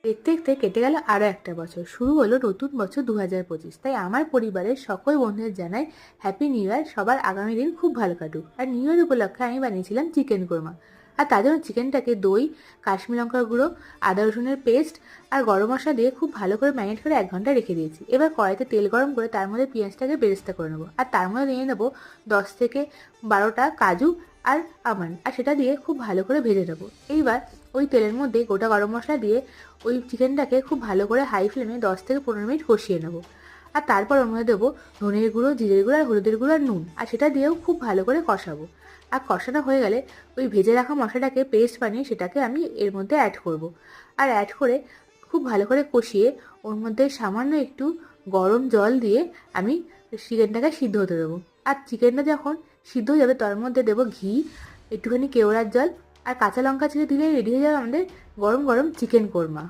দেখতে দেখতে কেটে গেল আরও একটা বছর। শুরু হলো নতুন বছর 2025। তাই আমার পরিবারের সকল বন্ধুদের জানাই হ্যাপি নিউ ইয়ার। সবার আগামী দিন খুব ভালো কাটুক। আর নিউ ইয়ার উপলক্ষে আমি বানিয়েছিলাম চিকেন কোরমা। আর তার জন্য চিকেনটাকে দই, কাশ্মীর লঙ্কার গুঁড়ো, আদা রসুনের পেস্ট আর গরম মশলা দিয়ে খুব ভালো করে ম্যারিনেট করে 1 ঘন্টা রেখে দিয়েছি। এবার কড়াইতে তেল গরম করে তার মধ্যে পেঁয়াজটাকে বেরেস্তা করে নেবো। আর তার মধ্যে নিয়ে নেবো 10 থেকে 12টা কাজু আর আমন্ড, আর সেটা দিয়ে খুব ভালো করে ভেজে নেবো। এইবার ওই তেলের মধ্যে গোটা গরম মশলা দিয়ে ওই চিকেনটাকে খুব ভালো করে হাই ফ্লেমে 10 থেকে 15 মিনিট কষিয়ে নেবো। আর তারপর ওর মধ্যে দেবো ধনের গুঁড়ো, জিরের গুঁড়ো আর হলুদের গুঁড়ো আর নুন, আর সেটা দিয়েও খুব ভালো করে কষাবো। আর কষানো হয়ে গেলে ওই ভেজে রাখা মশলাটাকে পেস্ট বানিয়ে সেটাকে আমি এর মধ্যে অ্যাড করব। আর অ্যাড করে খুব ভালো করে কষিয়ে ওর মধ্যে সামান্য একটু গরম জল দিয়ে আমি চিকেনটাকে সিদ্ধ হতে দেবো। আর চিকেনটা যখন সিদ্ধ হয়ে যাবে তার মধ্যে দেবো ঘি, একটুখানি কেওড়ার জল আর কাঁচা লঙ্কা ছেড়ে দিলেই রেডি হয়ে যাবে আমাদের গরম গরম চিকেন কোরমা।